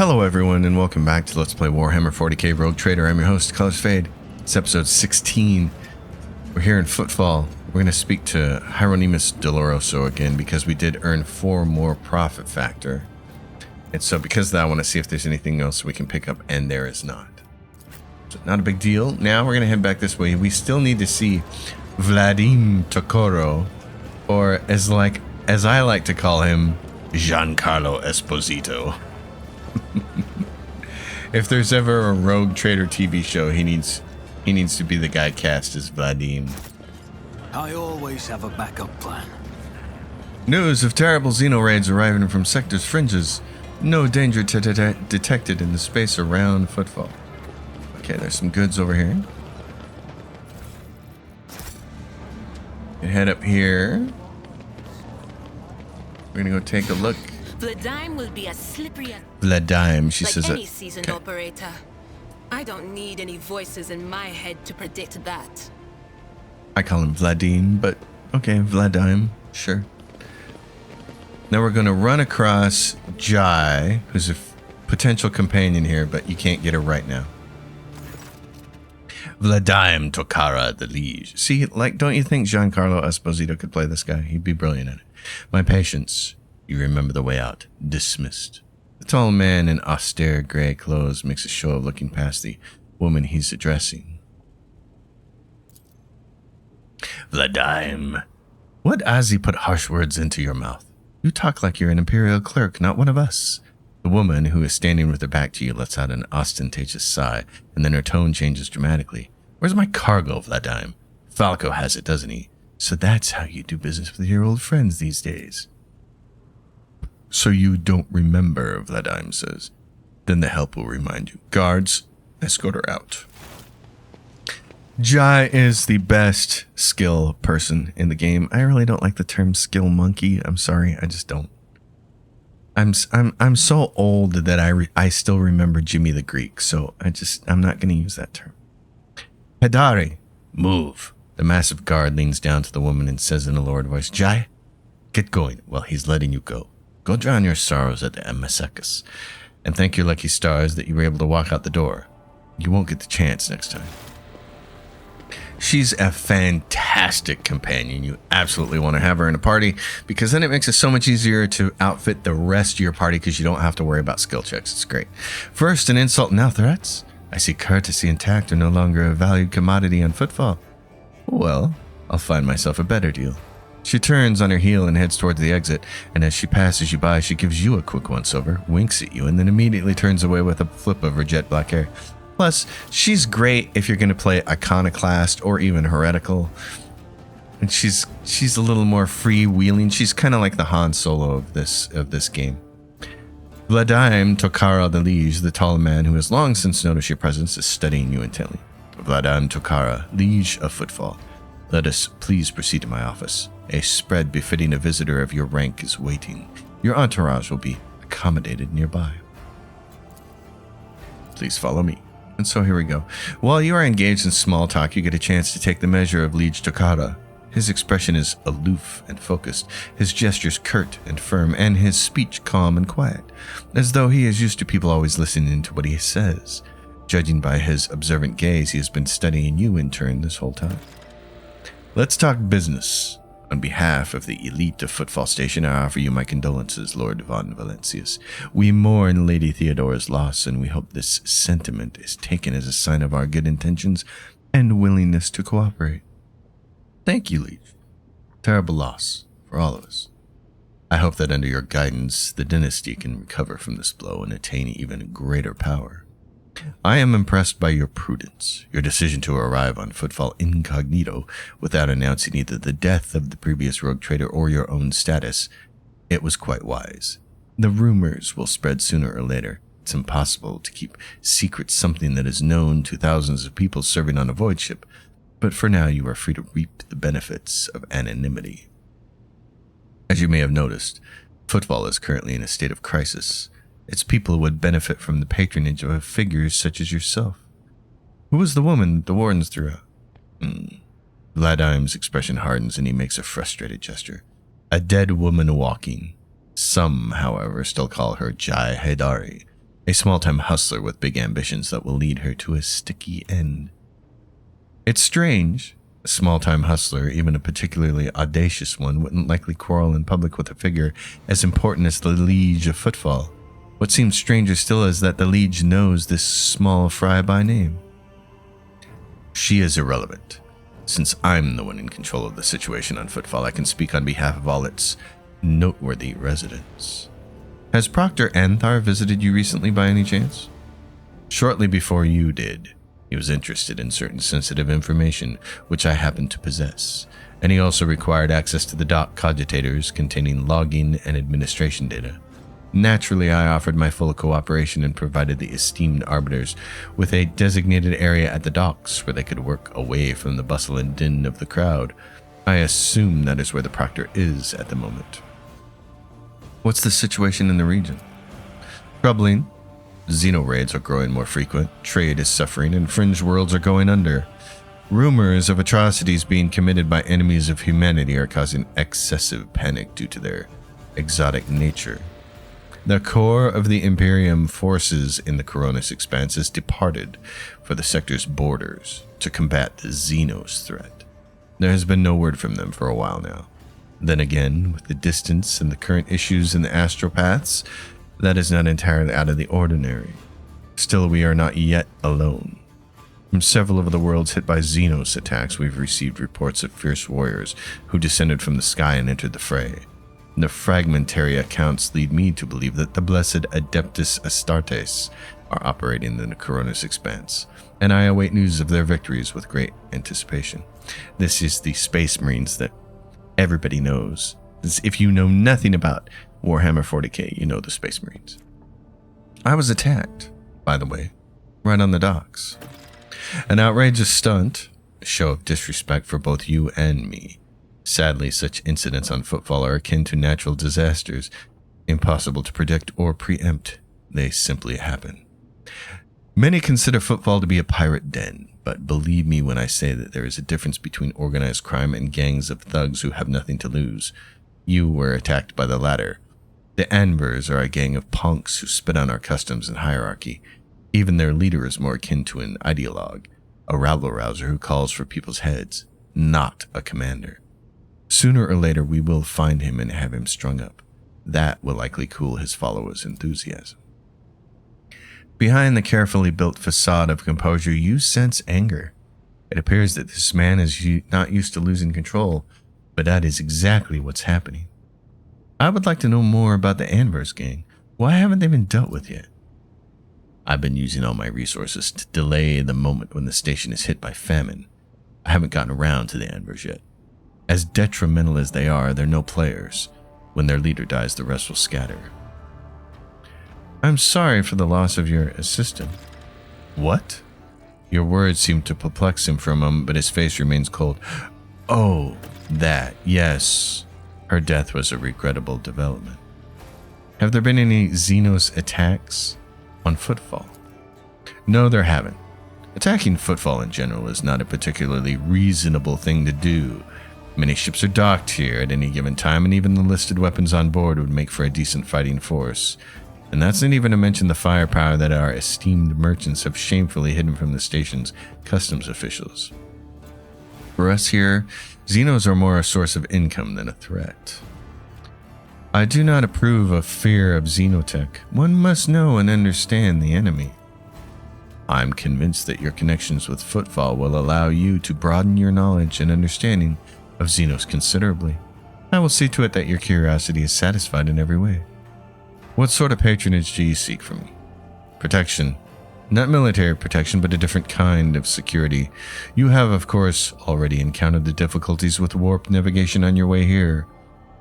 Hello everyone and welcome back to Let's Play Warhammer 40k Rogue Trader. I'm your host, Cultist. It's episode 16. We're here in Footfall. We're going to speak to Hieronymus Doloroso again because we did earn 4 more profit factor. And so because of that, I want to see if there's anything else we can pick up, and there is not. So not a big deal. Now we're going to head back this way. We still need to see Vladim Tokoro, or as I like to call him, Giancarlo Esposito. If there's ever a Rogue Trader TV show, he needs to be the guy cast as Vladim. I always have a backup plan. News of terrible Xeno raids arriving from sector's fringes. No danger detected in the space around Footfall. Okay, there's some goods over here. And head up here. We're gonna go take a look. Vladime will be as slippery as Vladime, she like says any it. seasoned operator. I don't need any voices in my head to predict that. I call him Vladim, but okay, Vladime, sure. Now we're going to run across Jai, who's a potential companion here, but you can't get her right now. Vladime Tokara, the liege. See, don't you think Giancarlo Esposito could play this guy? He'd be brilliant at it. My patience, you remember the way out. Dismissed. The tall man in austere gray clothes makes a show of looking past the woman he's addressing. Vladime, what Ozzy put harsh words into your mouth? You talk like you're an imperial clerk, not one of us. The woman, who is standing with her back to you, lets out an ostentatious sigh, and then her tone changes dramatically. Where's my cargo, Vladime? Falco has it, doesn't he? So that's how you do business with your old friends these days. So you don't remember, Vladime says. Then the help will remind you. Guards, escort her out. Jai is the best skill person in the game. I really don't like the term skill monkey. I'm sorry, I just don't. I'm so old that I still remember Jimmy the Greek, so I'm not going to use that term. Hedari, move. The massive guard leans down to the woman and says in a lowered voice, Jai, get going. Well, he's letting you go. Go drown your sorrows at the Amasekas, and thank your lucky stars that you were able to walk out the door. You won't get the chance next time. She's a fantastic companion. You absolutely want to have her in a party, because then it makes it so much easier to outfit the rest of your party because you don't have to worry about skill checks. It's great. First, an insult, now threats. I see courtesy and tact are no longer a valued commodity on Footfall. Well, I'll find myself a better deal. She turns on her heel and heads towards the exit, and as she passes you by, she gives you a quick once-over, winks at you, and then immediately turns away with a flip of her jet black hair. Plus, she's great if you're going to play Iconoclast or even Heretical. And she's a little more freewheeling. She's kind of like the Han Solo of this game. Vladime Tokara the liege, the tall man who has long since noticed your presence, is studying you intently. Vladime Tokara, liege of Footfall. Let us please proceed to my office. A spread befitting a visitor of your rank is waiting. Your entourage will be accommodated nearby. Please follow me. And so here we go. While you are engaged in small talk, you get a chance to take the measure of Liege Tokara. His expression is aloof and focused, his gestures curt and firm, and his speech calm and quiet, as though he is used to people always listening to what he says. Judging by his observant gaze, he has been studying you in turn this whole time. Let's talk business. On behalf of the elite of Footfall Station, I offer you my condolences, Lord von Valencius. We mourn Lady Theodora's loss, and we hope this sentiment is taken as a sign of our good intentions and willingness to cooperate. Thank you, Liege. Terrible loss for all of us. I hope that under your guidance, the dynasty can recover from this blow and attain even greater power. I am impressed by your prudence. Your decision to arrive on Footfall incognito without announcing either the death of the previous rogue trader or your own status. It was quite wise. The rumors will spread sooner or later. It's impossible to keep secret something that is known to thousands of people serving on a void ship, but for now you are free to reap the benefits of anonymity. As you may have noticed, Footfall is currently in a state of crisis. Its people would benefit from the patronage of figures such as yourself. Who was the woman the wardens threw out? Vladime's expression hardens and he makes a frustrated gesture. A dead woman walking. Some, however, still call her Jai Hedari. A small-time hustler with big ambitions that will lead her to a sticky end. It's strange. A small-time hustler, even a particularly audacious one, wouldn't likely quarrel in public with a figure as important as the Liege of Footfall. What seems stranger still is that the Liege knows this small fry by name. She is irrelevant. Since I'm the one in control of the situation on Footfall, I can speak on behalf of all its noteworthy residents. Has Proctor Anthar visited you recently by any chance? Shortly before you did, he was interested in certain sensitive information which I happen to possess, and he also required access to the dock cogitators containing logging and administration data. Naturally, I offered my full cooperation and provided the esteemed arbiters with a designated area at the docks where they could work away from the bustle and din of the crowd. I assume that is where the Proctor is at the moment. What's the situation in the region? Troubling. Xeno raids are growing more frequent, trade is suffering, and fringe worlds are going under. Rumors of atrocities being committed by enemies of humanity are causing excessive panic due to their exotic nature. The core of the Imperium forces in the Coronis Expanse has departed for the sector's borders to combat the Xenos threat. There has been no word from them for a while now. Then again, with the distance and the current issues in the astropaths, that is not entirely out of the ordinary. Still, we are not yet alone. From several of the worlds hit by Xenos attacks, we've received reports of fierce warriors who descended from the sky and entered the fray. The fragmentary accounts lead me to believe that the blessed Adeptus Astartes are operating in the Coronis Expanse, and I await news of their victories with great anticipation. This is the Space Marines that everybody knows. If you know nothing about Warhammer 40k, you know the Space Marines. I was attacked, by the way, right on the docks. An outrageous stunt, a show of disrespect for both you and me. Sadly, such incidents on Footfall are akin to natural disasters, impossible to predict or preempt. They simply happen. Many consider Footfall to be a pirate den, but believe me when I say that there is a difference between organized crime and gangs of thugs who have nothing to lose. You were attacked by the latter. The Anvers are a gang of punks who spit on our customs and hierarchy. Even their leader is more akin to an ideologue, a rabble-rouser who calls for people's heads, not a commander. Sooner or later, we will find him and have him strung up. That will likely cool his followers' enthusiasm. Behind the carefully built facade of composure, you sense anger. It appears that this man is not used to losing control, but that is exactly what's happening. I would like to know more about the Anvers gang. Why haven't they been dealt with yet? I've been using all my resources to delay the moment when the station is hit by famine. I haven't gotten around to the Anvers yet. As detrimental as they are, they're no players. When their leader dies, the rest will scatter. I'm sorry for the loss of your assistant. What? Your words seem to perplex him for a moment, but his face remains cold. Oh, that, yes. Her death was a regrettable development. Have there been any Xenos attacks on Footfall? No, there haven't. Attacking Footfall in general is not a particularly reasonable thing to do. Many ships are docked here at any given time, and even the listed weapons on board would make for a decent fighting force. And that's not even to mention the firepower that our esteemed merchants have shamefully hidden from the station's customs officials. For us here, Xenos are more a source of income than a threat. I do not approve of fear of Xenotech. One must know and understand the enemy. I'm convinced that your connections with Footfall will allow you to broaden your knowledge and understanding of Xenos considerably. I will see to it that your curiosity is satisfied in every way. What sort of patronage do you seek from me? Protection. Not military protection, but a different kind of security. You have, of course, already encountered the difficulties with warp navigation on your way here.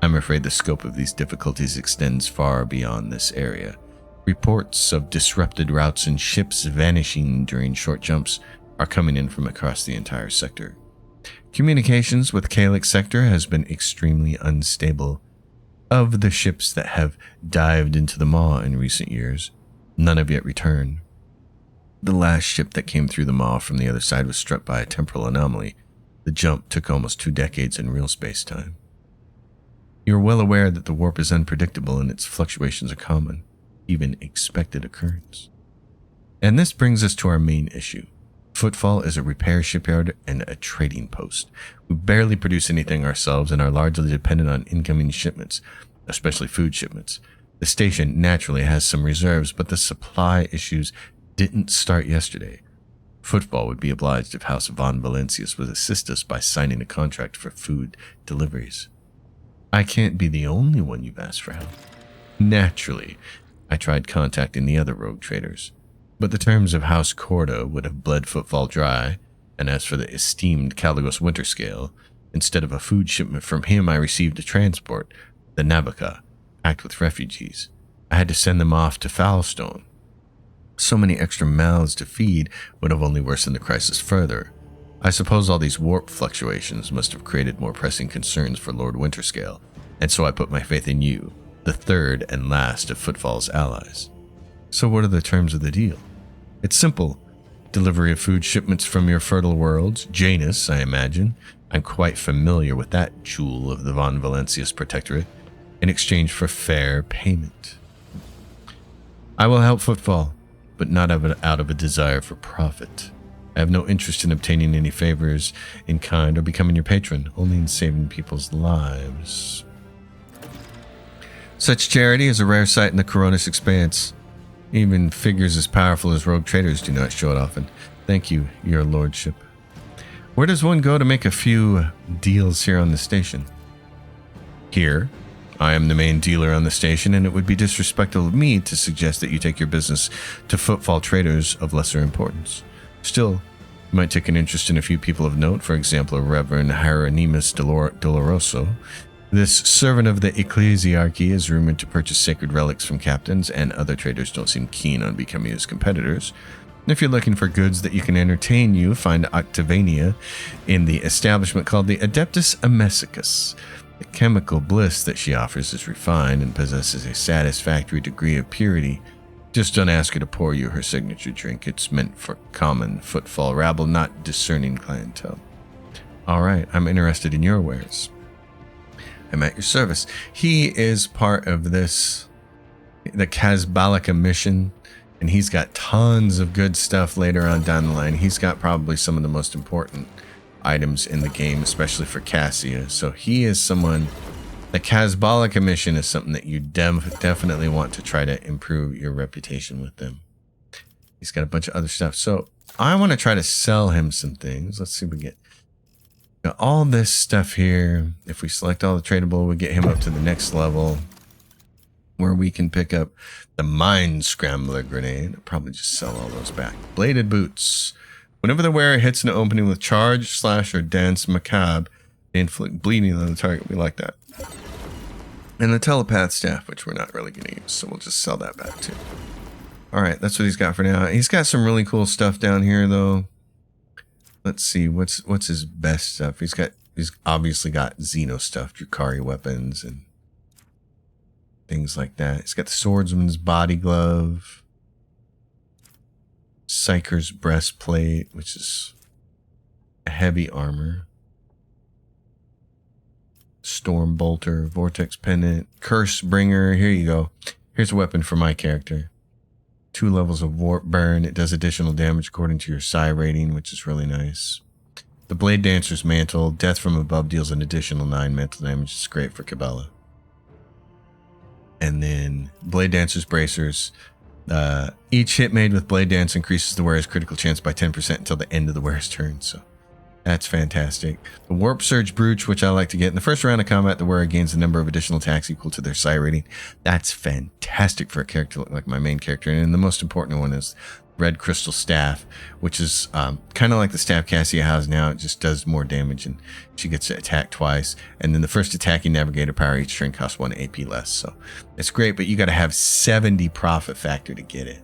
I'm afraid the scope of these difficulties extends far beyond this area. Reports of disrupted routes and ships vanishing during short jumps are coming in from across the entire sector. Communications with Calyx sector has been extremely unstable. Of the ships that have dived into the Maw in recent years, none have yet returned. The last ship that came through the Maw from the other side was struck by a temporal anomaly. The jump took almost 2 decades in real space-time. You're well aware that the warp is unpredictable and its fluctuations are common. even expected occurrence. And this brings us to our main issue. Footfall is a repair shipyard and a trading post. We barely produce anything ourselves and are largely dependent on incoming shipments, especially food shipments. The station naturally has some reserves, but the supply issues didn't start yesterday. Footfall would be obliged if House von Valencius would assist us by signing a contract for food deliveries. I can't be the only one you've asked for help. Naturally, I tried contacting the other rogue traders, but the terms of House Corda would have bled Footfall dry, and as for the esteemed Caligos Winterscale, instead of a food shipment from him, I received a transport, the Navica, packed with refugees. I had to send them off to Foulstone. So many extra mouths to feed would have only worsened the crisis further. I suppose all these warp fluctuations must have created more pressing concerns for Lord Winterscale, and so I put my faith in you, the third and last of Footfall's allies. So what are the terms of the deal? It's simple. Delivery of food shipments from your fertile worlds, Janus, I imagine. I'm quite familiar with that jewel of the von Valencius Protectorate, in exchange for fair payment. I will help Footfall, but not out of a desire for profit. I have no interest in obtaining any favors in kind or becoming your patron, only in saving people's lives. Such charity is a rare sight in the Coronis expanse. Even figures as powerful as rogue traders do not show it often. Thank you, your lordship. Where does one go to make a few deals here on the station? Here. I am the main dealer on the station, and it would be disrespectful of me to suggest that you take your business to Footfall traders of lesser importance. Still, you might take an interest in a few people of note, for example, Reverend Hieronymus Doloroso. This servant of the ecclesiarchy is rumored to purchase sacred relics from captains, and other traders don't seem keen on becoming his competitors. If you're looking for goods that you can entertain you, find Octavania in the establishment called the Adeptus Amesicus. The chemical bliss that she offers is refined and possesses a satisfactory degree of purity. Just don't ask her to pour you her signature drink. It's meant for common Footfall rabble, not discerning clientele. All right, I'm interested in your wares. I'm at your service. He is part of this, the Kazbalika mission, and he's got tons of good stuff later on down the line. He's got probably some of the most important items in the game, especially for Cassia. So he is someone, the Kazbalika mission is something that you definitely want to try to improve your reputation with them. He's got a bunch of other stuff. So I want to try to sell him some things. Let's see what we get. Got all this stuff here. If we select all the tradable, we get him up to the next level where we can pick up the Mind Scrambler grenade. I'll probably just sell all those back. Bladed boots. Whenever the wearer hits an opening with charge, slash, or dance macabre, they inflict bleeding on the target. We like that. And the telepath staff, which we're not really going to use, so we'll just sell that back too. Alright, that's what he's got for now. He's got some really cool stuff down here, though. Let's see, what's his best stuff? He's obviously got Xeno stuff, Drukari weapons, and things like that. He's got the swordsman's body glove. Psyker's breastplate, which is a heavy armor. Storm bolter, vortex pendant, curse bringer. Here you go. Here's a weapon for my character. 2 levels of warp burn. It does additional damage according to your psi rating, which is really nice. The blade dancer's mantle. Death from above deals an additional 9 mental damage. It's great for Cabela. And then blade dancer's bracers. Each hit made with Blade Dance increases the wearer's critical chance by 10% until the end of the wearer's turn, so that's fantastic. The Warp Surge Brooch, which I like to get. In the first round of combat, the wearer gains the number of additional attacks equal to their psi rating. That's fantastic for a character like my main character. And the most important one is Red Crystal Staff, which is kind of like the staff Cassia has now. It just does more damage, and she gets to attack twice. And then the first attacking navigator power each turn costs 1 AP less. So it's great, but you got to have 70 profit factor to get it.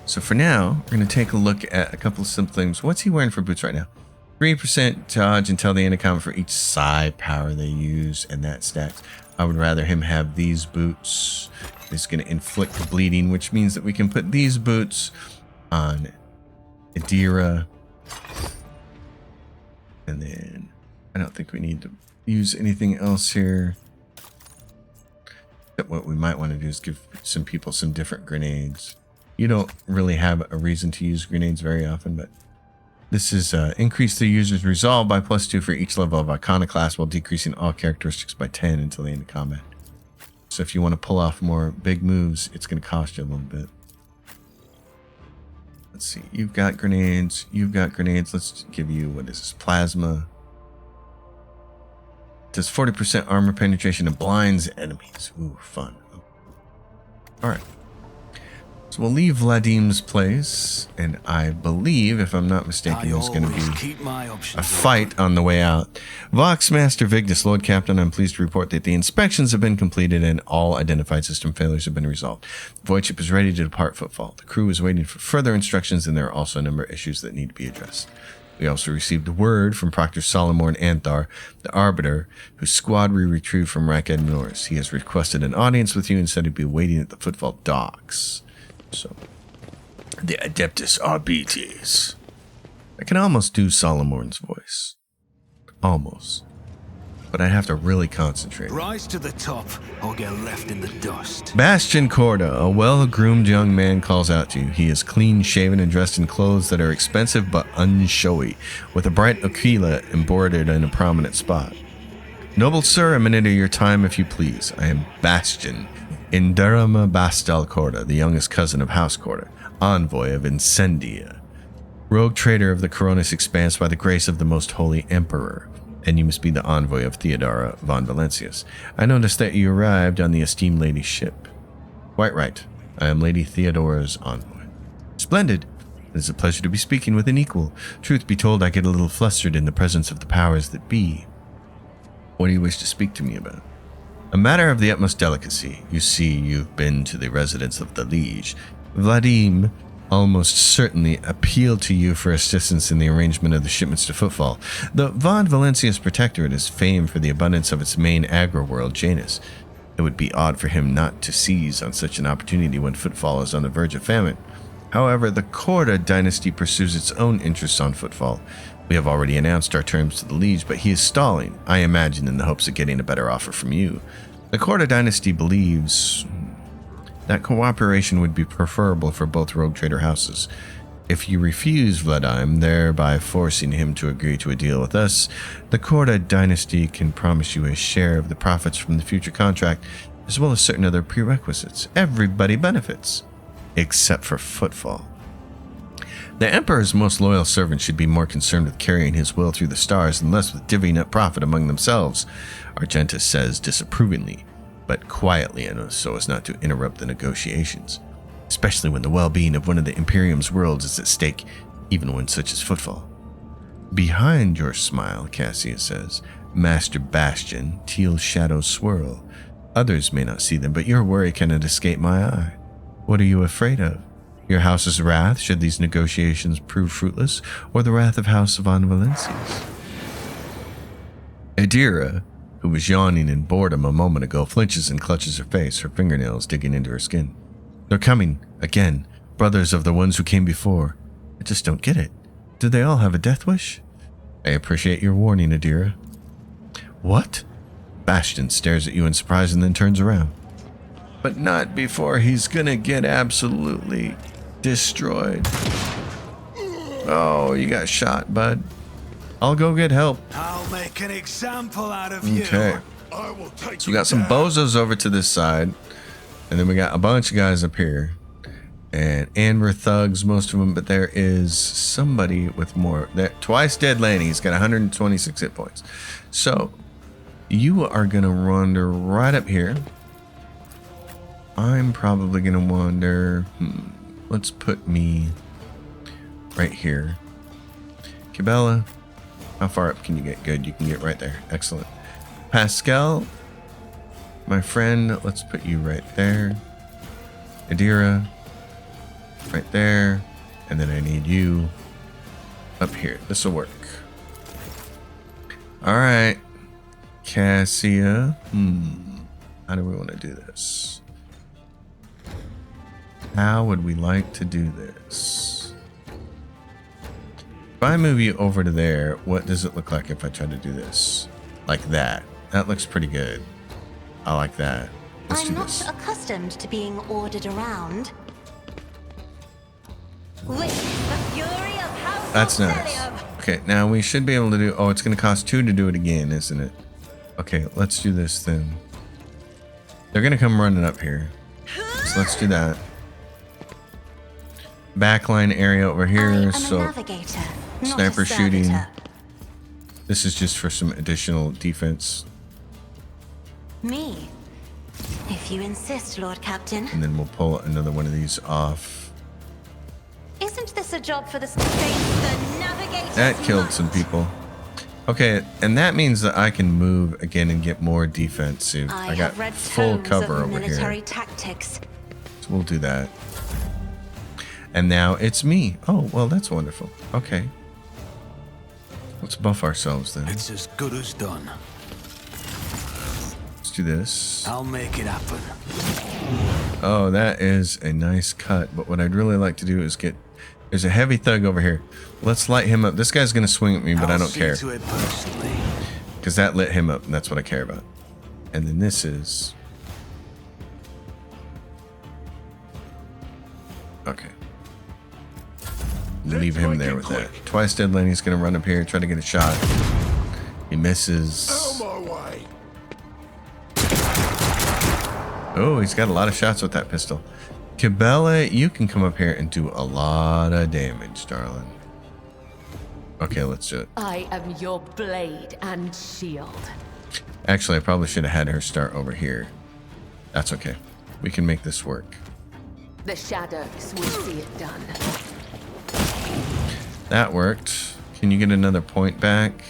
So for now, we're going to take a look at a couple of simple things. What's he wearing for boots right now? 3% dodge until the end of combat for each psi power they use, and that stacks. I would rather him have these boots. It's going to inflict bleeding, which means that we can put these boots on Adira. And then I don't think we need to use anything else here. What we might want to do is give some people some different grenades. You don't really have a reason to use grenades very often, but this is increase the user's resolve by +2 for each level of Iconoclast while decreasing all characteristics by 10 until the end of combat. So if you want to pull off more big moves, it's going to cost you a little bit. Let's see. You've got grenades. You've got grenades. Let's give you, what is this? Plasma. Does 40% armor penetration and blinds enemies. Ooh, fun. Alright. So we'll leave Vladim's place, and I believe, if I'm not mistaken, there's going to be a fight on the way out. Vox Master Vigdis, Lord Captain, I'm pleased to report that the inspections have been completed and all identified system failures have been resolved. The void ship is ready to depart Footfall. The crew is waiting for further instructions, and there are also a number of issues that need to be addressed. We also received a word from Proctor Solomon Anthar, the Arbiter, whose squad we retrieved from Raked Norse. He has requested an audience with you and said he'd be waiting at the Footfall docks. So, the Adeptus Arbites. I can almost do Solomon's voice. Almost. But I have to really concentrate. Rise to the top or get left in the dust. Bastion Corda, a well-groomed young man, calls out to you. He is clean-shaven and dressed in clothes that are expensive but unshowy, with a bright aquila embroidered in a prominent spot. Noble sir, a minute of your time if you please. I am Bastion, Inderama Bastal Corda, the youngest cousin of House Corda, envoy of Incendia, rogue trader of the Coronis Expanse by the grace of the most holy emperor, and you must be the envoy of Theodora von Valencius. I noticed that you arrived on the esteemed lady's ship. Quite right. I am Lady Theodora's envoy. Splendid. It is a pleasure to be speaking with an equal. Truth be told, I get a little flustered in the presence of the powers that be. What do you wish to speak to me about? A matter of the utmost delicacy. You see, you've been to the residence of the Liege. Vladim almost certainly appealed to you for assistance in the arrangement of the shipments to Footfall. The Von Valencius Protectorate is famed for the abundance of its main agri-world, Janus. It would be odd for him not to seize on such an opportunity when Footfall is on the verge of famine. However, the Corda dynasty pursues its own interests on Footfall. We have already announced our terms to the Liege, but he is stalling, I imagine in the hopes of getting a better offer from you. The Corda dynasty believes that cooperation would be preferable for both rogue trader houses. If you refuse Vladim, thereby forcing him to agree to a deal with us, the Corda dynasty can promise you a share of the profits from the future contract, as well as certain other prerequisites. Everybody benefits, except for Footfall. The Emperor's most loyal servants should be more concerned with carrying his will through the stars and less with divvying up profit among themselves, Argentus says disapprovingly, but quietly and so as not to interrupt the negotiations, especially when the well-being of one of the Imperium's worlds is at stake, even one such as Footfall. Behind your smile, Cassia says, Master Bastion, teal shadows swirl. Others may not see them, but your worry cannot escape my eye. What are you afraid of? Your house's wrath, should these negotiations prove fruitless, or the wrath of House von Valencius? Adira, who was yawning in boredom a moment ago, flinches and clutches her face, her fingernails digging into her skin. They're coming, again, brothers of the ones who came before. I just don't get it. Do they all have a death wish? I appreciate your warning, Adira. What? Bastion stares at you in surprise and then turns around. But not before he's gonna get absolutely destroyed. Oh, you got shot, bud. I'll go get help. I'll make an example out of you. Okay. I will take So we got some bozos over to this side. And then we got a bunch of guys up here. And Anver thugs, most of them, but there is somebody with more. Twice dead Lanny. He's got 126 hit points. So you are gonna wander right up here. I'm probably gonna wander. Let's put me right here. Cabela, how far up can you get? Good, you can get right there. Excellent. Pascal, my friend, let's put you right there. Adira, right there. And then I need you up here. This will work. All right. Cassia. How do we want to do this? How would we like to do this? If I move you over to there, what does it look like if I try to do this? Like that. That looks pretty good. I like that. Let's do I'm not this. accustomed to being ordered around. Witness the fury of House That's of nice. Celium. Okay, now we should be able to do... Oh, it's going to cost 2 to do it again, isn't it? Okay, let's do this then. They're going to come running up here. So let's do that. Backline area over I here. am a So navigator, not sniper a shooting. servitor. This is just for some additional defense. Me? If you insist, Lord Captain. And then we'll pull another one of these off. Isn't this a job for the space the navigators That killed must? some people. Okay, and that means that I can move again and get more defense soon. I got have read full tomes cover of over military here. tactics. So we'll do that. And now it's me. Oh, well, that's wonderful. Okay. Let's buff ourselves then. It's as good as done. Let's do this. I'll make it happen. Oh, that is a nice cut. But what I'd really like to do is get... There's a heavy thug over here. Let's light him up. This guy's going to swing at me, but I I'll don't see care. to it personally. Because that lit him up, and that's what I care about. And then this is... Okay. Leave him there with that. Twice dead Lenny's going to run up here, try to get a shot. He misses. My way. Oh, he's got a lot of shots with that pistol. Cabela, you can come up here and do a lot of damage, darling. Okay, let's do it. I am your blade and shield. Actually, I probably should have had her start over here. That's okay. We can make this work. The shadows will see it done. That worked. Can you get another point back?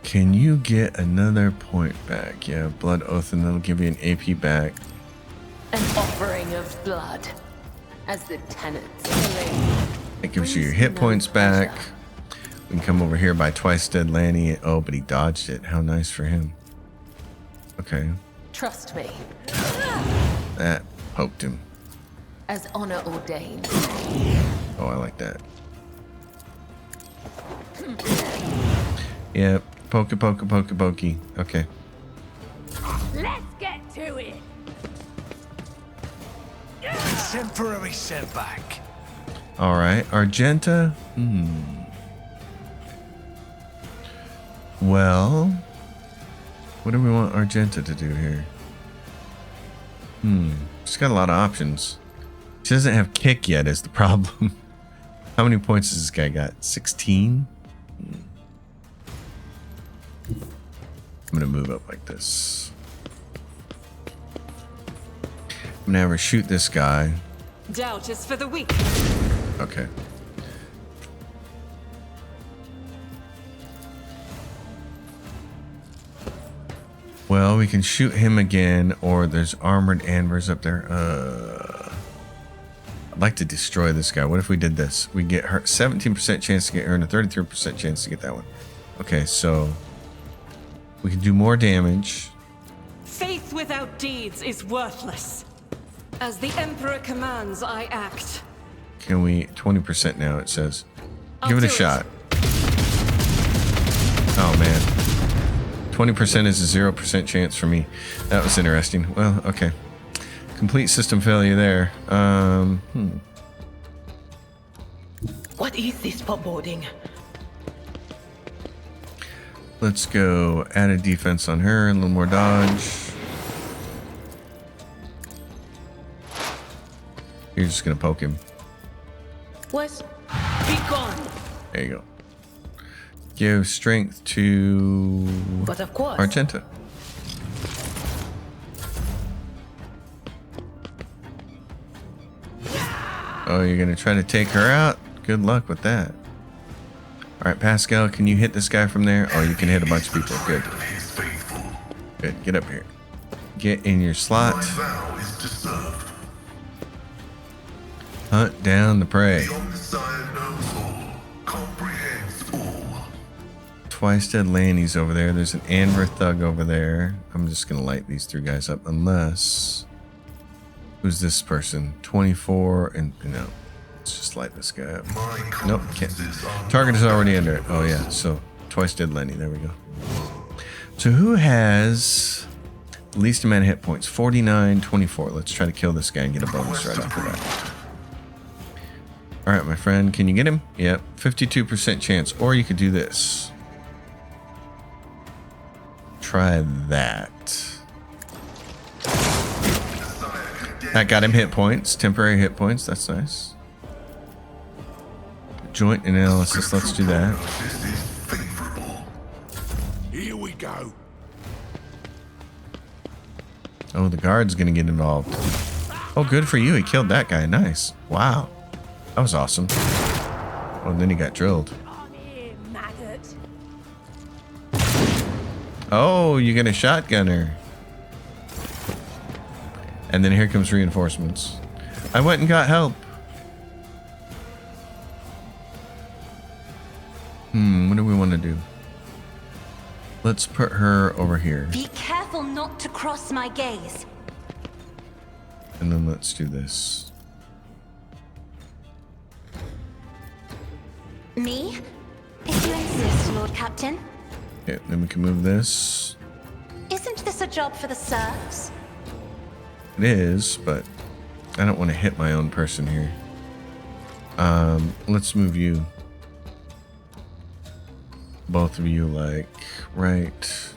Can you get another point back? Yeah, Blood Oath, and that'll give you an AP back. An offering of blood. As the tenants claim. It gives you your hit points back. We can come over here by Twice Dead Lanny. Oh, but he dodged it. How nice for him. Okay. Trust me, That poked him. as honor ordained. Oh, I like that. Yep. Poke, poke, poke, pokey. Okay. Let's get to it. Temporary setback. All right. Argenta. Well, what do we want Argenta to do here? She's got a lot of options. She doesn't have kick yet is the problem. How many points has this guy got? 16? I'm going to move up like this. I'm going to have her shoot this guy. Doubt is for the weak. Okay. Well, we can shoot him again, or there's armored anvers up there. I'd like to destroy this guy. What if we did this? We get her 17% chance to get her and a 33% chance to get that one. Okay, so we can do more damage. Faith without deeds is worthless. As the Emperor commands, I act. Can we 20% now? It says. I'll Give it a do it. shot. Oh man. 20% is a 0% chance for me. That was interesting. Well, okay. Complete system failure there. What is this foreboding? Let's go add a defense on her, a little more dodge. You're just gonna poke him. What? Be gone. There you go. Give strength to But of course. Argenta. Oh, you're gonna try to take her out? Good luck with that. Alright, Pascal, can you hit this guy from there? Oh, you can hit a bunch of people. Good. Good. Get up here. Get in your slot. Hunt down the prey. Twice Dead Lanny's over there. There's an Anver Thug over there. I'm just going to light these three guys up unless... Who's this person? 24 and... No. Let's just light this guy up. Nope, can't. Target is already under it. Oh, yeah. So, Twice Dead Lenny. There we go. So who has least amount of hit points? 49, 24. Let's try to kill this guy and get a bonus right off the bat. All right, my friend, can you get him? Yep, 52% chance. Or you could do this. Try that. That got him hit points, temporary hit points. That's nice. Joint analysis. Let's do that. Here we go. Oh, the guard's gonna get involved. Oh, good for you. He killed that guy. Nice. Wow. That was awesome. Oh, and then he got drilled. Oh, you get a shotgunner. And then here comes reinforcements. I went and got help. What do we want to do? Let's put her over here. Be careful not to cross my gaze. And then let's do this. Me? If you insist, Lord Captain. Okay, then we can move this. Isn't this a job for the serfs? It is, but I don't want to hit my own person here. Let's move you. Both of you, like, right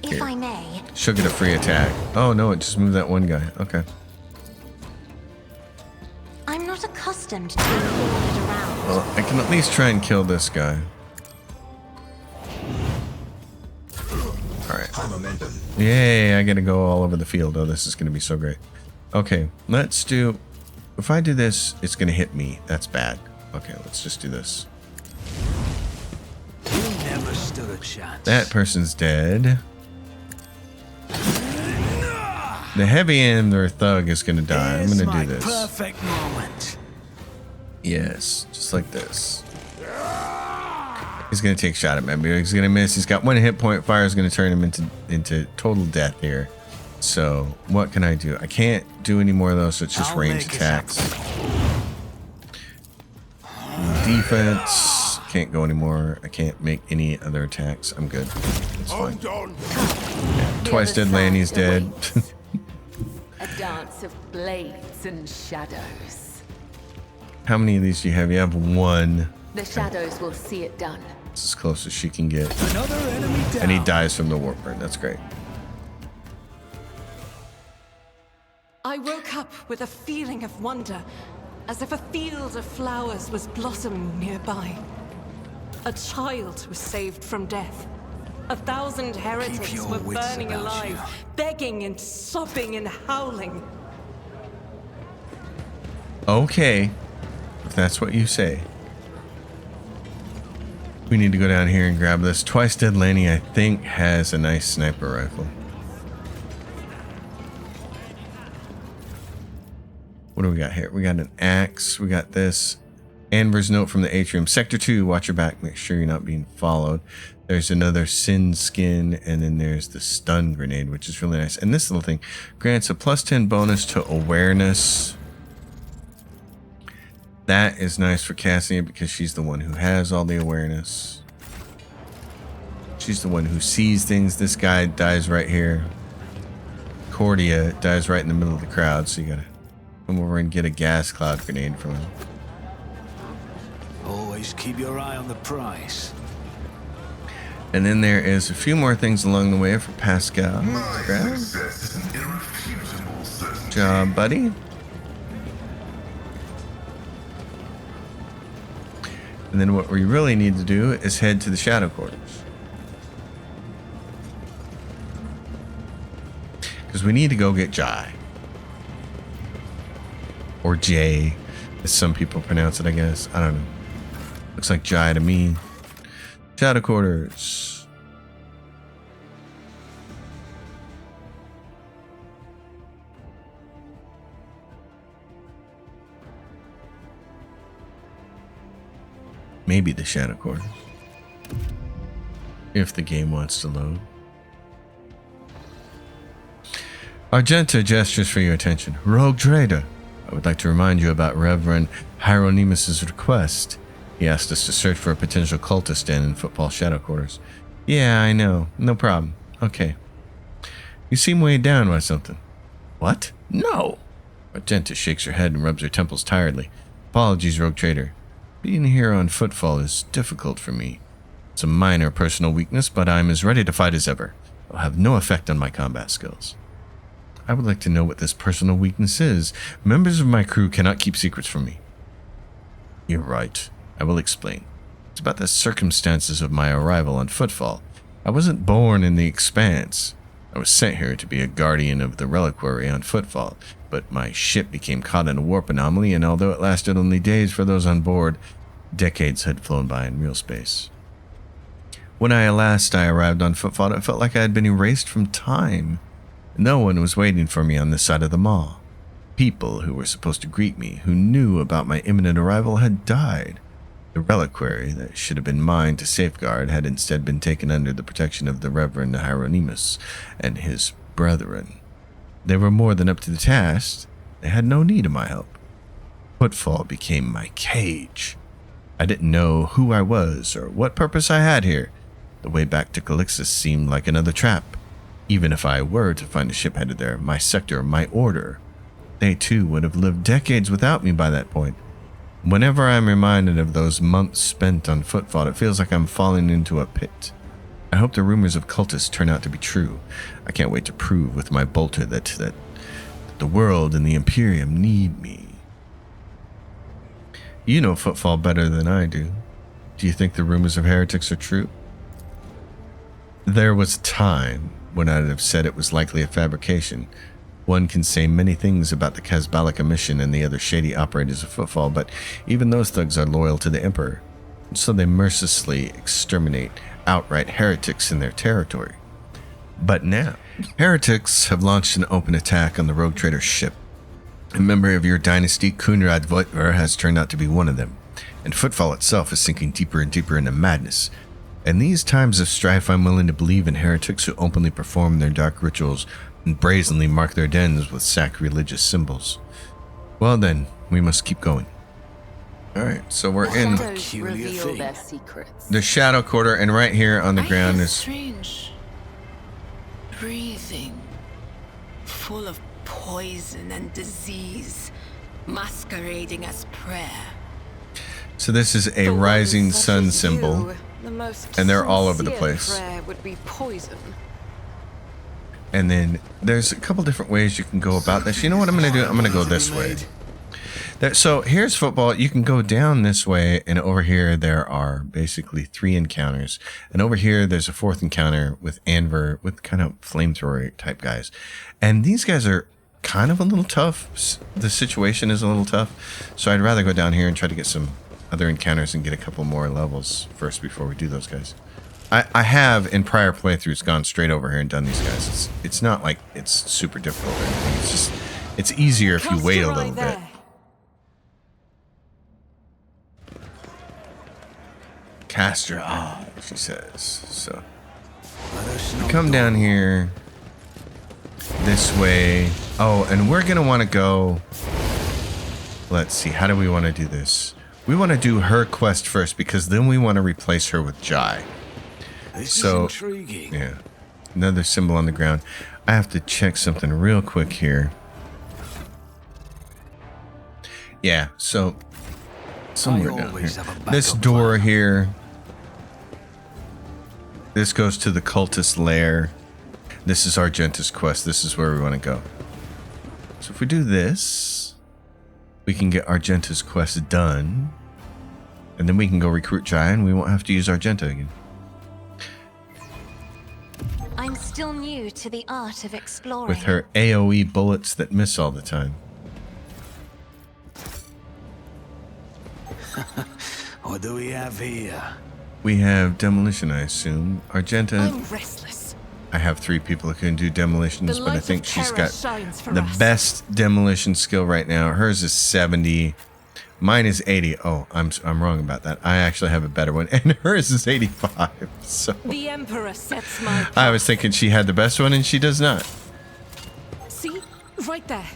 If here. I may. She'll get a free attack. Oh, no, it just moved that one guy. Okay. I'm not accustomed to being ordered around. Well, I can at least try and kill this guy. Alright. Yay, I gotta go all over the field. Oh, this is gonna be so great. Okay, let's do... If I do this, it's gonna hit me. That's bad. Okay, let's just do this. You never stood a chance. That person's dead. The heavy end or thug is gonna die. I'm gonna do this. Perfect moment. Yes, just like this. He's gonna take a shot at me, but he's gonna miss. He's got one hit point. Fire is gonna turn him into total death here. So what can I do? I can't do any more of those, so it's just range attacks. Defense, can't go anymore. I can't make any other attacks. I'm good. It's fine. Yeah, twice dead Lanny's dead. A dance of blades and shadows. How many of these do you have? You have one. The shadows will see it done. It's as close as she can get. Another enemy down. And he dies from the warp burn. That's great. I woke up with a feeling of wonder, as if a field of flowers was blossoming nearby. A child was saved from death. 1,000 heretics your were wits burning about alive, you. begging and sobbing and howling. Okay, if that's what you say. We need to go down here and grab this. Twice dead Lanny, I think, has a nice sniper rifle. What do we got here? We got an axe. We got this. Anver's note from the atrium. Sector 2, watch your back. Make sure you're not being followed. There's another sin skin, and then there's the stun grenade, which is really nice. And this little thing grants a +10 bonus to awareness. That is nice for Cassia because she's the one who has all the awareness. She's the one who sees things. This guy dies right here. Cordia dies right in the middle of the crowd, so you gotta come over and get a gas cloud grenade from him. Always keep your eye on the prize. And then there is a few more things along the way for Pascal. Grab. Good job, buddy. And then what we really need to do is head to the Shadow Quarters. Because we need to go get Jai. Or Jay, as some people pronounce it, I guess. I don't know. Looks like Jai to me. Shadow Quarters. Maybe the Shadow Quarters. If the game wants to load. Argenta gestures for your attention. Rogue Trader, I would like to remind you about Reverend Hieronymus's request. He asked us to search for a potential cultist in Football Shadow Quarters. Yeah, I know. No problem. Okay. You seem weighed down by something. What? No. Argenta shakes her head and rubs her temples tiredly. Apologies, Rogue Trader. Being here on footfall is difficult for me. It's a minor personal weakness, but I'm as ready to fight as ever. It'll have no effect on my combat skills. I would like to know what this personal weakness is. Members of my crew cannot keep secrets from me. You're right. I will explain. It's about the circumstances of my arrival on footfall. I wasn't born in the Expanse. I was sent here to be a guardian of the reliquary on footfall, but my ship became caught in a warp anomaly, and although it lasted only days for those on board, decades had flown by in real space. When I arrived on footfall, it felt like I had been erased from time. No one was waiting for me on this side of the mall. People who were supposed to greet me, who knew about my imminent arrival, had died. The reliquary that should have been mine to safeguard had instead been taken under the protection of the Reverend Hieronymus and his brethren. They were more than up to the task. They had no need of my help. Footfall became my cage. I didn't know who I was or what purpose I had here. The way back to Cultist seemed like another trap. Even if I were to find a ship headed there, my sector, my order, they too would have lived decades without me by that point. Whenever I'm reminded of those months spent on footfall, it feels like I'm falling into a pit. I hope the rumors of cultists turn out to be true. I can't wait to prove with my bolter that the world and the Imperium need me. You know footfall better than I do. Do you think the rumors of heretics are true? There was a time when I'd have said it was likely a fabrication. One can say many things about the Kazbalika mission and the other shady operators of footfall, but even those thugs are loyal to the Emperor, and so they mercilessly exterminate outright heretics in their territory. But now, heretics have launched an open attack on the Rogue Trader's ship. A member of your dynasty, Kunrad Voitver, has turned out to be one of them, and footfall itself is sinking deeper and deeper into madness. In these times of strife, I'm willing to believe in heretics who openly perform their dark rituals and brazenly mark their dens with sacrilegious symbols. Well then, we must keep going. Alright, so we're in Shadows reveal their secrets. the Shadow Quarter, and right here on the ground hear is... strange breathing, full of poison and disease, masquerading as prayer. So this is a For one rising such sun as symbol. you, the most and they're all over the sincere place. prayer would be poison. And then there's a couple different ways you can go about this. You know what I'm going to do? I'm going to go this way. So here's football. You can go down this way, and over here there are basically 3 encounters. And over here there's a 4th encounter with Anver, with kind of flamethrower type guys. And these guys are kind of a little tough. The situation is a little tough. So I'd rather go down here and try to get some other encounters and get a couple more levels first before we do those guys. I have in prior playthroughs gone straight over here and done these guys. It's not like it's super difficult or anything. It's just, it's easier if you Cast wait a your little eye bit. there. Cast your eye, she says. So Let us know. come down here this way. Oh, and we're gonna want to go. Let's see, how do we want to do this? We want to do her quest first, because then we want to replace her with Jai. This So, is intriguing. yeah, another symbol on the ground. I have to check something real quick here. Yeah, so somewhere I down always here. have a This backup door plan. here. This goes to the cultist lair. This is Argenta's quest. This is where we want to go. So if we do this, we can get Argenta's quest done. And then we can go recruit Jai, and we won't have to use Argenta again. I'm still new to the art of exploring. With her AoE bullets that miss all the time. What do we have here? We have demolition, I assume. Argenta, I'm restless. I have 3 people who can do demolitions, The but I light think of she's terror got shines for the us. best demolition skill right now. Hers is 70. Mine is 80. Oh, I'm wrong about that. I actually have a better one, and hers is 85. So The Emperor sets my path. I was thinking she had the best one, and she does not. See? Right there.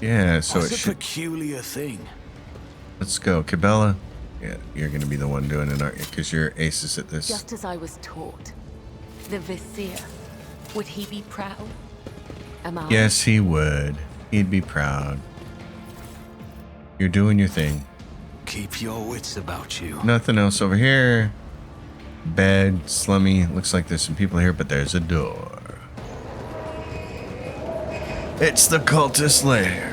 Yeah, so What's it a should. peculiar thing? Let's go, Cabela. Yeah, you're gonna be the one doing it, aren't you? Because you're aces at this. Just as I was taught, the Vizier Would he be proud? Am I? Yes, he would. He'd be proud. You're doing your thing. Keep your wits about you. Nothing else over here. Bed, slummy. Looks like there's some people here, but there's a door. It's the cultist lair.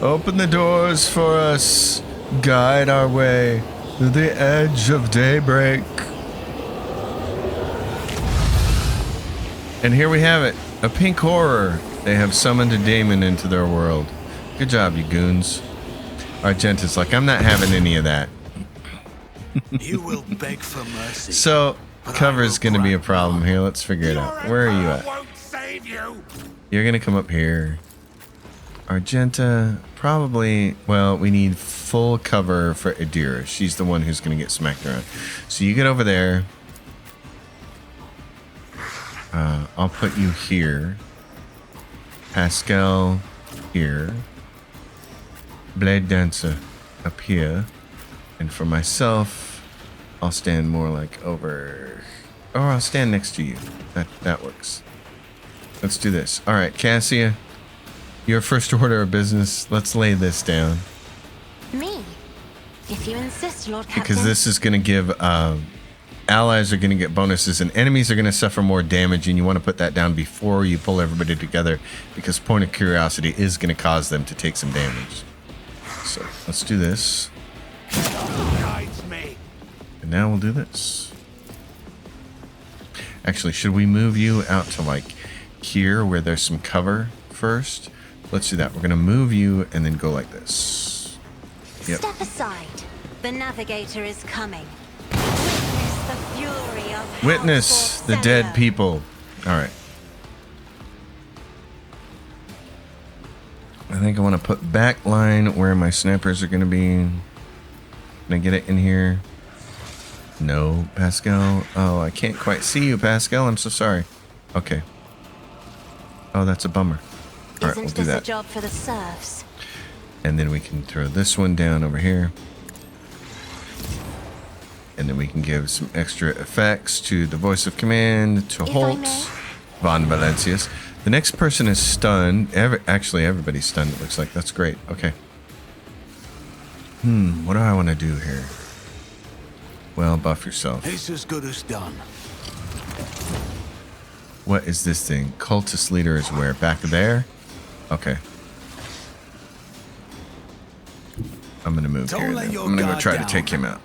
Open the doors for us. Guide our way to the edge of daybreak. And here we have it. A pink horror. They have summoned a demon into their world. Good job, you goons. Argenta's like, I'm not having any of that. You will beg for mercy. So, but I cover's will going to be a grant problem none. here. Let's figure it out. Where are you at? Won't save you. You're going to come up here. Argenta, probably, well, we need full cover for Adira. She's the one who's going to get smacked around. So you get over there. I'll put you here. Pascal here. Blade Dancer up here. And for myself, I'll stand more like over... Or I'll stand next to you. That works. Let's do this. All right, Cassia. Your first order of business. Let's lay this down. Me? If you insist, Lord Captain. Because this is going to give... allies are going to get bonuses and enemies are going to suffer more damage, and you want to put that down before you pull everybody together, because point of curiosity is going to cause them to take some damage. So let's do this. Guides me. And now we'll do this. Actually, should we move you out to like here where there's some cover first? Let's do that. We're going to move you and then go like this. Yep. Step aside. The navigator is coming. Witness the fury of Witness House the Fort dead Sever. people. All right. I think I want to put back line where my snipers are going to be. Can I get it in here? No, Pascal. Oh, I can't quite see you, Pascal. I'm so sorry. Okay. Oh, that's a bummer. All right, Isn't we'll do this a that. job for the serfs? And then we can throw this one down over here. And then we can give some extra effects to the voice of command, to If I Holt, may. Von Valencius. The next person is stunned. Actually, everybody's stunned, it looks like. That's great. Okay. What do I want to do here? Well, buff yourself. It's as good as done. What is this thing? Cultist leader is where? Back there? Okay. I'm going to move Don't here. let then. your I'm going to go guard try to down. take him out.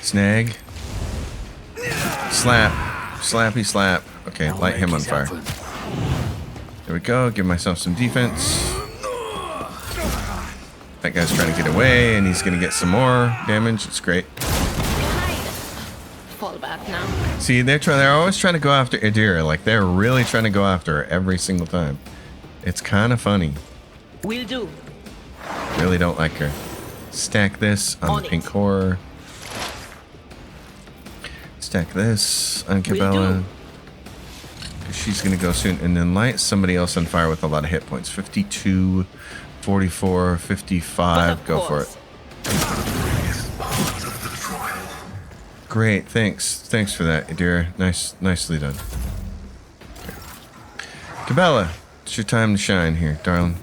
Snag. Slap. Slappy slap. Okay, I'll light him on make it fire. happen. There we go. Give myself some defense. That guy's trying to get away, and he's going to get some more damage. It's great. Fall back now. See, they're always trying to go after Adira. Like, they're really trying to go after her every single time. It's kind of funny. Will do. Really don't like her. Stack this on On the it. pink horror. Stack this on Will Cabela. do. She's going to go soon. And then light somebody else on fire with a lot of hit points. 52, 44, 55. Go for it. Great. Thanks. Thanks for that, Adira. Nicely done. Okay. Cabela, it's your time to shine here, darling.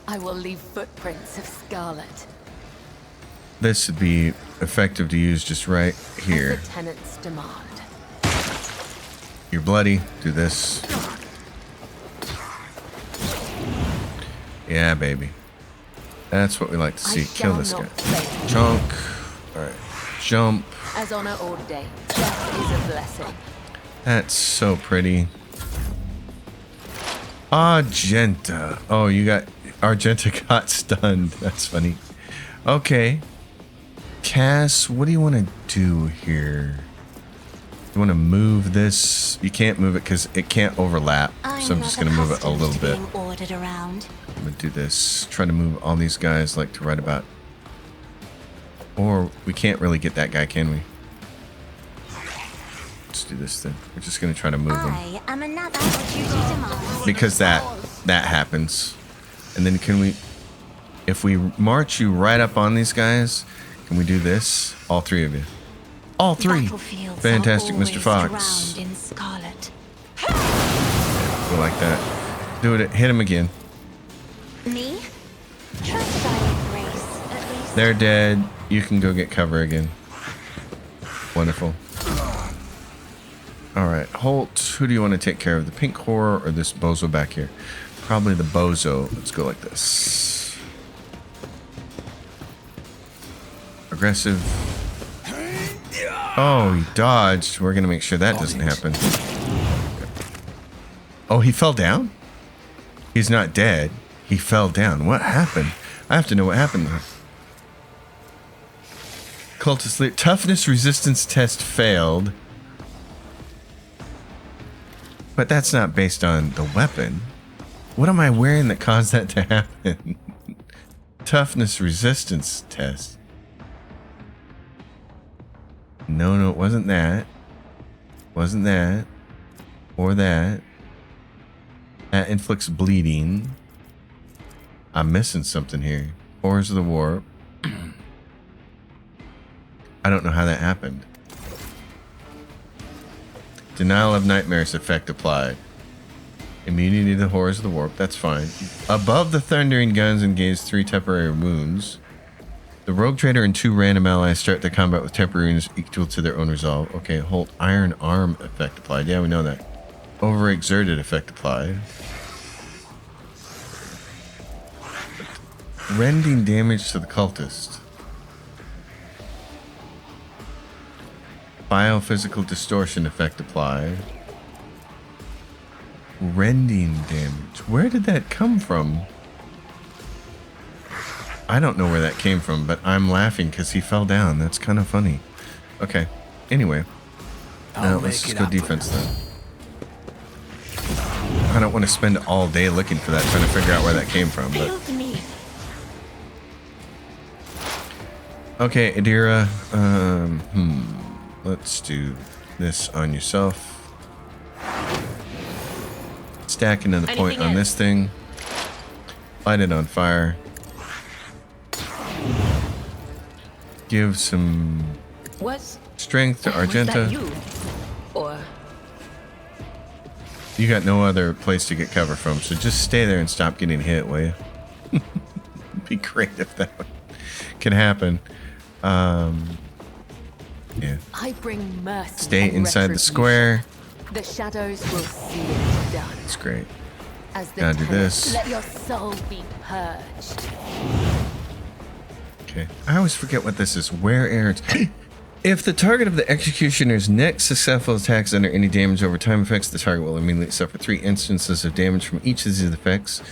I will leave footprints of scarlet. This would be effective to use just right here. As the tenants demand. You're bloody. Do this. Yeah, baby. That's what we like to I see. Kill shall this guy. not fail. Chunk. Alright. Jump. As honor ordained, death is a blessing. That's so pretty. Argenta. Oh, you got... Argenta got stunned. That's funny. Okay. Cass, what do you want to do here? You want to move this? You can't move it because it can't overlap. So I'm just going to move it a little bit. Being ordered around. I'm going to do this. Try to move all these guys like to right about... Or we can't really get that guy, can we? Let's do this then. We're just going to try to move him. I am another duty demands. Because that happens. And then can we... If we march you right up on these guys, Can we do this? All three of you. All three. Battlefields Fantastic, are Mr. always Fox. drowned in scarlet. Go like that. Do it. Hit him again. Me? Try to die with grace, at least. They're dead. You can go get cover again. Wonderful. All right, Holt. Who do you want to take care of? The pink horror or this bozo back here? Probably the bozo. Let's go like this. Aggressive. Oh, he dodged. We're gonna make sure that doesn't happen. Oh, he fell down? He's not dead. He fell down. What happened? I have to know what happened there. Cultist Lair. Toughness resistance test failed. But that's not based on the weapon. What am I wearing that caused that to happen? Toughness resistance test. No, it wasn't that. Wasn't that. Or that. That inflicts bleeding. I'm missing something here. Horrors of the Warp. I don't know how that happened. Denial of Nightmares effect applied. Immunity to the Horrors of the Warp. That's fine. Above the Thundering Guns engage 3 temporary wounds. The Rogue Trader and 2 random allies start the combat with temporary wounds equal to their own resolve. Okay, Holt. Iron Arm effect applied. Yeah, we know that. Overexerted effect applied. Rending damage to the Cultist. Biophysical distortion effect applied. Rending damage. Where did that come from? I don't know where that came from, but I'm laughing because he fell down. That's kind of funny. Okay. Anyway. Now let's just go defense then. I don't want to spend all day looking for that, trying to figure out where that came from. But Build me. okay, Adira. Let's do this on yourself. Stack another point on this thing. Light it on fire. Give some strength to Argenta. Or You got no other place to get cover from, so just stay there and stop getting hit, will you? It'd be great if that could happen. Yeah. I bring mercy. Stay and inside the retribution. square. The shadows will see it done. It's great. As the Gotta do tenant, this. Let your soul be purged. Okay. I always forget what this is. Where errands. If the target of the executioner's next successful attack is under any damage over time effects, the target will immediately suffer 3 instances of damage from each of these effects.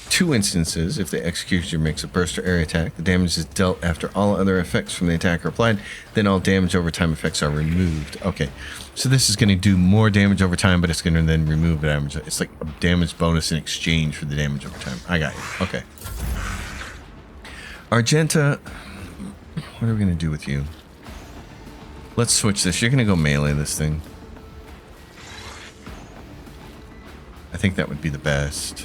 2 instances if the executioner makes a burst or area attack. The damage is dealt after all other effects from the attack are applied. Then all damage over time effects are removed. Okay. So this is going to do more damage over time, but it's going to then remove the damage. It's like a damage bonus in exchange for the damage over time. I got you. Okay. Argenta, what are we going to do with you? Let's switch this. You're going to go melee this thing. I think that would be the best.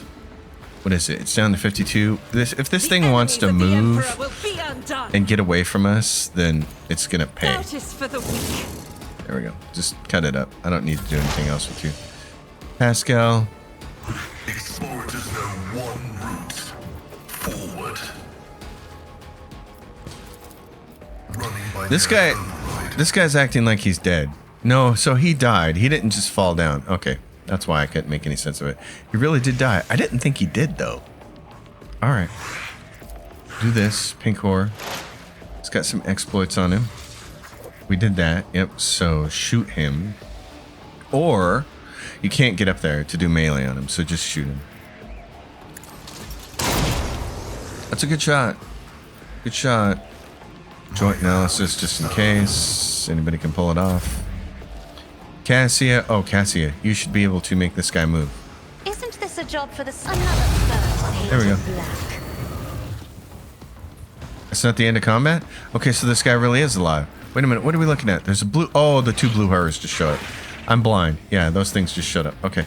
What is it? It's down to 52. If this thing wants to move and get away from us, then it's going to pay. Notice for the weak. There we go. Just cut it up. I don't need to do anything else with you. Pascal. Explorers know one route. Forward. Running by This their guy, own right. this guy's acting like he's dead. No, so he died. He didn't just fall down. Okay. That's why I couldn't make any sense of it. He really did die. I didn't think he did, though. All right. Do this. Pink Horror. It's got some exploits on him. We did that. Yep. So shoot him. Or you can't get up there to do melee on him, so just shoot him. That's a good shot. Good shot. Joint analysis just in case anybody can pull it off. Cassia. Oh, Cassia. You should be able to make this guy move. Isn't this a job for the another third page There we go. of black? It's not the end of combat? Okay, so this guy really is alive. Wait a minute. What are we looking at? There's a blue... Oh, the 2 blue horrors just showed up. I'm blind. Yeah, those things just showed up. Okay.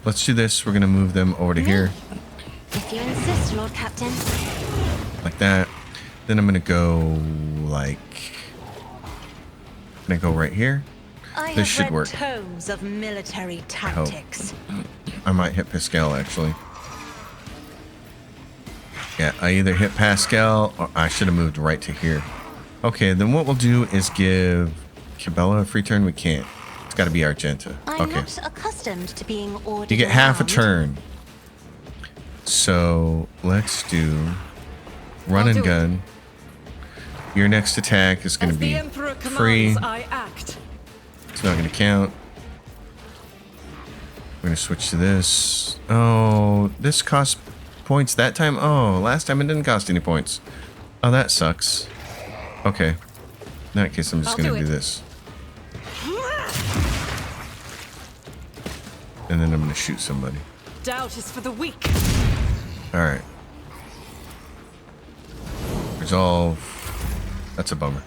Let's do this. We're going to move them over to here. If you insist, Lord Captain. Like that. Then I'm gonna go like. Gonna go right here. I This have should read work. tomes of military tactics. I might hit Pascal actually. Yeah, I either hit Pascal or I should have moved right to here. Okay, then what we'll do is give Cabela a free turn. We can't. It's got to be Argenta. I'm Okay. not accustomed to being ordered You get half a around. turn. So let's do run I'll and do it. gun. Your next attack is going As to the be Emperor free. commands, I act. It's not going to count. We're going to switch to this. Oh, this cost points that time? Oh, last time it didn't cost any points. Oh, that sucks. Okay. In that case, I'm just I'll going do to do it. this. And then I'm going to shoot somebody. Doubt is for the weak. Alright. Resolve. That's a bummer.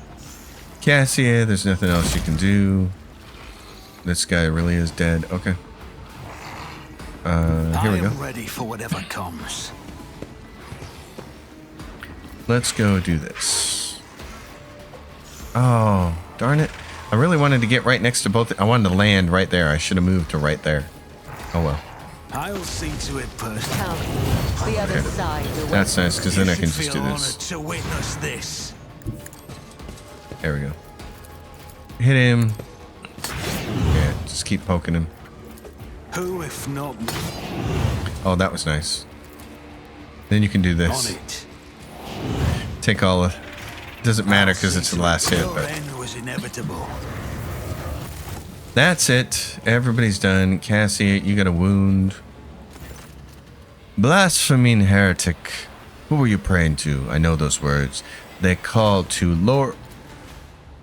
Cassia, there's nothing else you can do. This guy really is dead. Okay. Here we I go. am ready for whatever comes. Let's go do this. Oh, darn it. I really wanted to get right next to both. I wanted to land right there. I should have moved to right there. Oh well. I'll see to it personally. Come, the other side awaits. That's nice because then You I can should just do feel this. honored to witness this. There we go. Hit him. Yeah, just keep poking him. Who, if not Oh, that was nice. Then you can do on this. it? Take all of. Doesn't matter I'll because see it's the to last it hit, your but end was inevitable. that's it. Everybody's done. Cassie, you got a wound. Blaspheming heretic. Who were you praying to? I know those words. They called to Lord.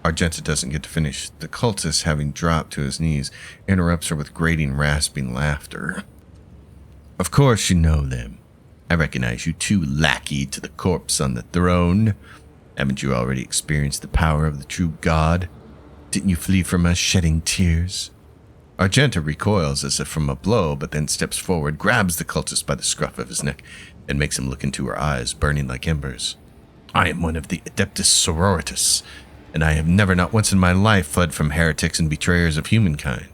Argenta doesn't get to finish. The cultist, having dropped to his knees, interrupts her with grating, rasping laughter. Of course you know them. I recognize you too, lackey to the corpse on the throne. Haven't you already experienced the power of the true God? Didn't you flee from us shedding tears? Argenta recoils as if from a blow, but then steps forward, grabs the cultist by the scruff of his neck, and makes him look into her eyes, burning like embers. I am one of the Adeptus Sororitas, and I have never, not once in my life, fled from heretics and betrayers of humankind.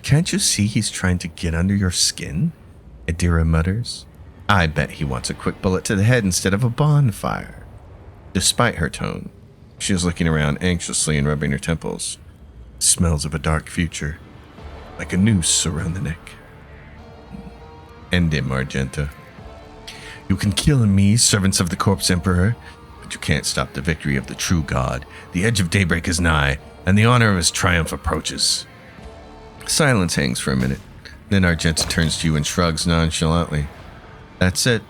Can't you see he's trying to get under your skin? Adira mutters. I bet he wants a quick bullet to the head instead of a bonfire. Despite her tone, she is looking around anxiously and rubbing her temples. Smells of a dark future, like a noose around the neck. End him, Argenta. You can kill me, servants of the Corpse Emperor, but you can't stop the victory of the true God. The edge of daybreak is nigh, and the honor of his triumph approaches. Silence hangs for a minute. Then Argenta turns to you and shrugs nonchalantly. That's it.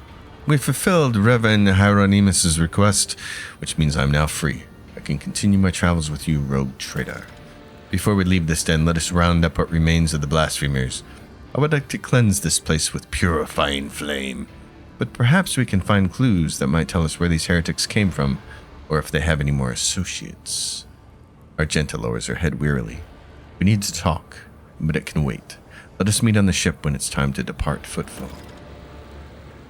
We fulfilled Reverend Hieronymus's request, which means I'm now free. I can continue my travels with you, rogue traitor. Before we leave this den, let us round up what remains of the blasphemers. I would like to cleanse this place with purifying flame. But perhaps we can find clues that might tell us where these heretics came from, or if they have any more associates. Argenta lowers her head wearily. We need to talk, but it can wait. Let us meet on the ship when it's time to depart Footfall.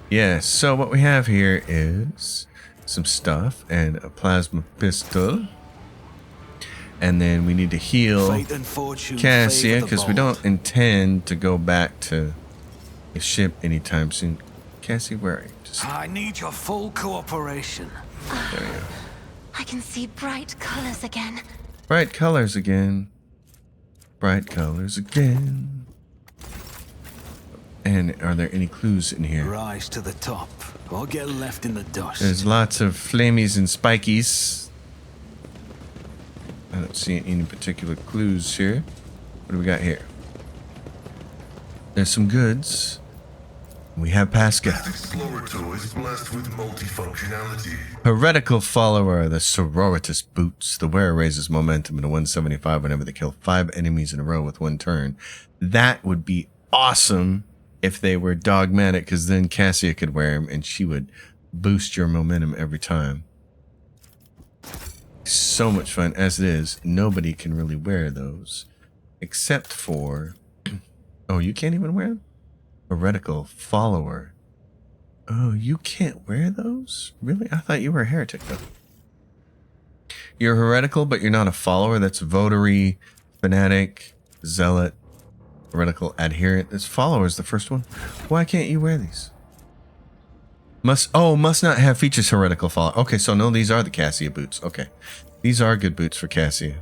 Yes, so what we have here is some stuff and a plasma pistol. And then we need to heal Fate and fortune Cassia, favor the because we bold. don't intend to go back to the ship anytime soon. Cassie, where are you? Just, I need your full cooperation. there you go. I can see bright colors again. Bright colors again. Bright colors again. And are there any clues in here? Rise to the top, or get left in the dust. There's lots of flamies and spikies. I don't see any particular clues here. What do we got here? There's some goods. We have Pascal. Explorator is blessed with multifunctionality. Heretical follower of the Sororitas boots. The wearer raises momentum in a 175 whenever they kill 5 enemies in a row with one turn. That would be awesome if they were dogmatic, because then Cassia could wear them and she would boost your momentum every time. So much fun. As it is, nobody can really wear those except for... Oh, you can't even wear them? Heretical follower. Oh, you can't wear those? Really? I thought you were a heretic, though. You're heretical, but you're not a follower. That's votary, fanatic, zealot, heretical, adherent. This follower is the first one. Why can't you wear these? Must not have features heretical follower. Okay, so no, these are the Cassia boots. Okay. These are good boots for Cassia.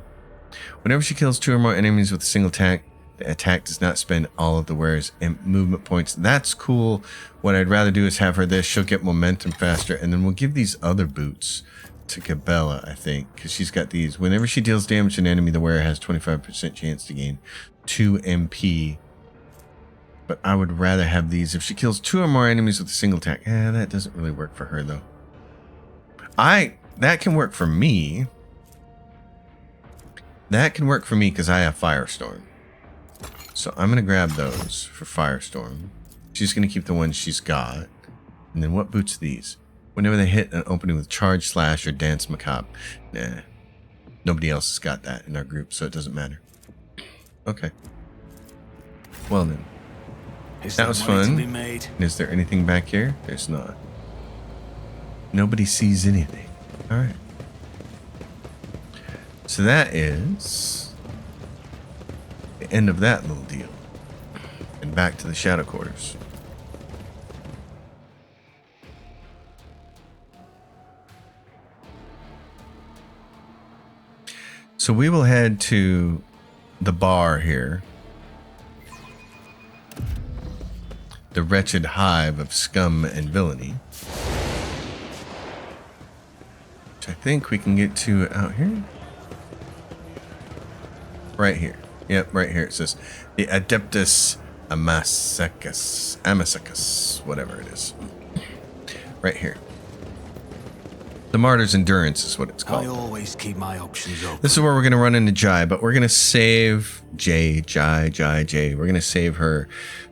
Whenever she kills 2 or more enemies with a single attack, the attack does not spend all of the wearer's movement points. That's cool. What I'd rather do is have her this. She'll get momentum faster, and then we'll give these other boots to Cabela, I think, because she's got these. Whenever she deals damage to an enemy, the wearer has 25% chance to gain 2 MP. But I would rather have these. If she kills 2 or more enemies with a single attack, that doesn't really work for her, though. That can work for me. That can work for me because I have Firestorm. So I'm going to grab those for Firestorm. She's going to keep the ones she's got. And then what boots are these? Whenever they hit an opening with Charge, Slash, or Dance Macabre. Nah. Nobody else has got that in our group, so it doesn't matter. Okay. Well then. That was fun. And is there anything back here? There's not. Nobody sees anything. Alright. So that is the end of that little deal. And back to the Shadow Quarters. So we will head to the bar here. The wretched hive of scum and villainy. Which I think we can get to out here. Right here. Yep, right here it says the Adeptus Amacus, whatever it is. Right here. The Martyr's Endurance is what it's called. I always keep my options open. This is where we're going to run into Jai, but we're going to save Jai. We're going to save her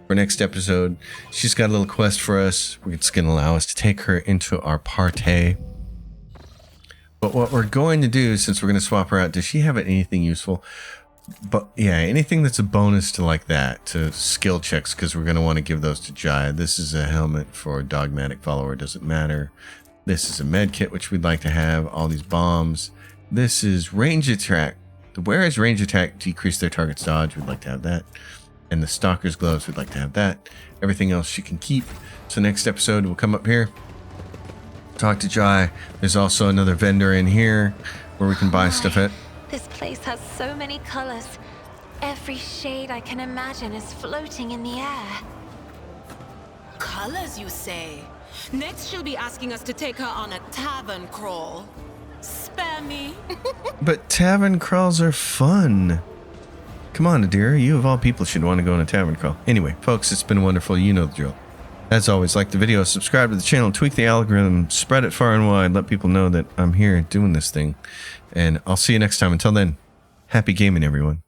for next episode. She's got a little quest for us. It's going to allow us to take her into our party. But what we're going to do, since we're going to swap her out, does she have anything useful? But yeah, anything that's a bonus to like that, to skill checks, because we're going to want to give those to Jai. This is a helmet for a dogmatic follower, doesn't matter. This is a med kit, which we'd like to have. All these bombs. This is range attack. The wearer's range attack decrease their target's dodge. We'd like to have that. And the stalker's gloves, we'd like to have that. Everything else she can keep. So next episode, we'll come up here, talk to Jai. There's also another vendor in here where we can buy stuff at. This place has so many colors. Every shade I can imagine is floating in the air. Colors, you say? Next, she'll be asking us to take her on a tavern crawl. Spare me. But tavern crawls are fun. Come on, Adira. You of all people should want to go on a tavern crawl. Anyway, folks, it's been wonderful. You know the drill. As always, like the video, subscribe to the channel, tweak the algorithm, spread it far and wide, let people know that I'm here doing this thing. And I'll see you next time. Until then, happy gaming, everyone.